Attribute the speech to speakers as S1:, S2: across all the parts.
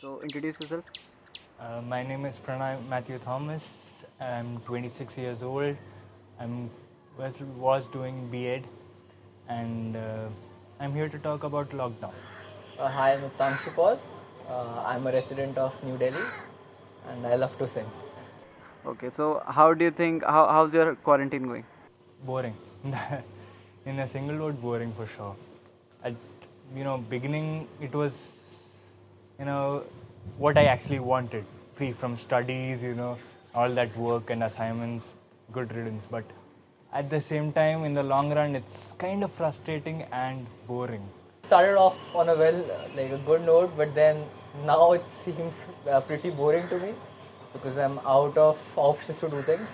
S1: So introduce yourself.
S2: My name is Pranay Matthew Thomas. I'm 26 years old. I'm was doing B.Ed, and I'm here to talk about lockdown.
S3: Hi, I'm Tanshu Paul. I'm a resident of New Delhi and I love to sing.
S1: Okay, so how do you think how's your quarantine going?
S2: Boring. In a single word, boring for sure. At beginning it was what I actually wanted, free from studies, all that work and assignments, good riddance. But at the same time, in the long run, it's kind of frustrating and boring.
S3: Started off on a like a good note, but then now it seems pretty boring to me because I'm out of options to do things.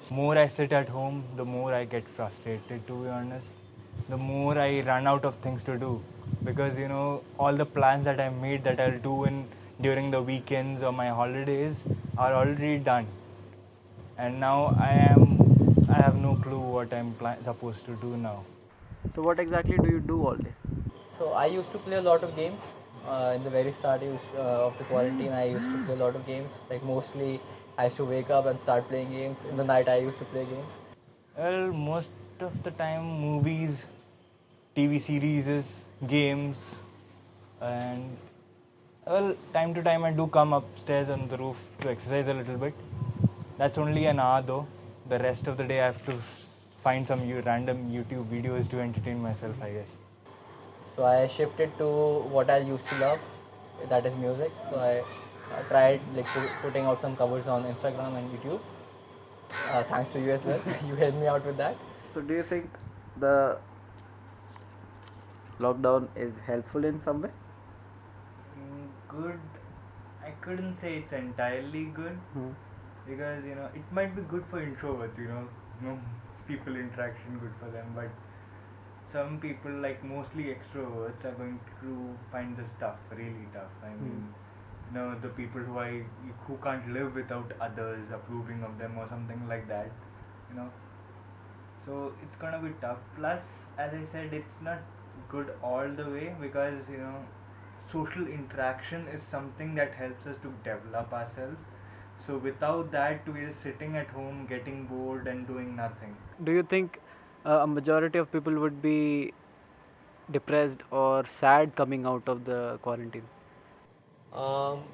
S2: More I sit at home, the more I get frustrated, to be honest. The more I run out of things to do, because all the plans that I made that I'll do in during the weekends or my holidays are already done, and now I have no clue what I'm supposed to do now.
S1: So what exactly do you do all day?
S3: So I used to play a lot of games. In the very start of the quarantine, I used to play a lot of games. Like mostly, I used to wake up and start playing games. In the night, I used to play games.
S2: Well, most of the time, movies, TV series, games, and well, time to time I do come upstairs on the roof to exercise a little bit. That's only an hour though. The rest of the day I have to find some random YouTube videos to entertain myself, I guess.
S3: So I shifted to what I used to love, that is music. So I tried like putting out some covers on Instagram and YouTube. Thanks to you as well. You helped me out with that.
S1: So do you think the lockdown is helpful in some way?
S2: Good. I couldn't say it's entirely good because it might be good for introverts. People interaction good for them, but some people, like mostly extroverts, are going to find this tough, really tough. I mean, the people who can't live without others approving of them or something like that. You know, so it's gonna be tough. Plus, as I said, it's not good all the way because social interaction is something that helps us to develop ourselves. So without that, we're sitting at home getting bored and doing nothing.
S1: Do you think a majority of people would be depressed or sad coming out of the quarantine?
S3: Um,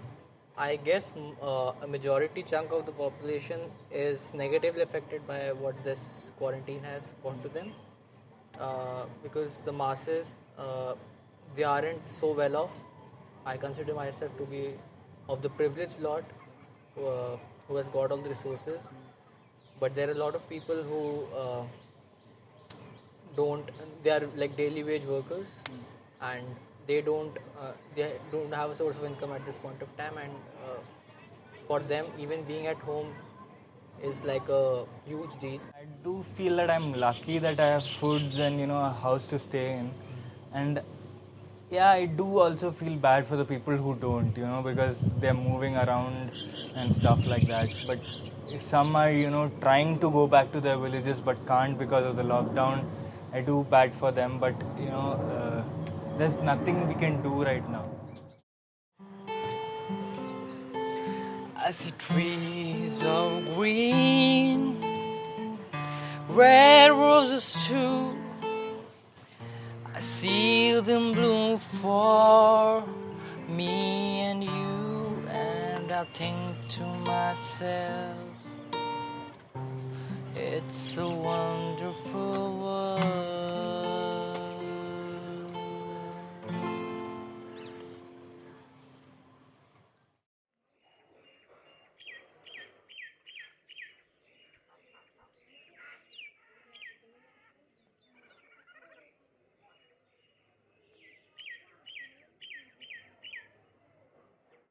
S3: I guess a majority chunk of the population is negatively affected by what this quarantine has brought to them, because the masses they aren't so well off. I consider myself to be of the privileged lot who has got all the resources, but there are a lot of people who don't. They are like daily wage workers, and they don't have a source of income at this point of time, and for them even being at home is like a huge deal.
S2: I do feel that I'm lucky that I have foods and a house to stay in, and yeah, I do also feel bad for the people who don't, because they're moving around and stuff like that. But some are trying to go back to their villages but can't because of the lockdown. I do bad for them, but there's nothing we can do right now.
S4: I see trees of green, red roses too. I see them bloom for me and you, and I think to myself, it's a wonderful world.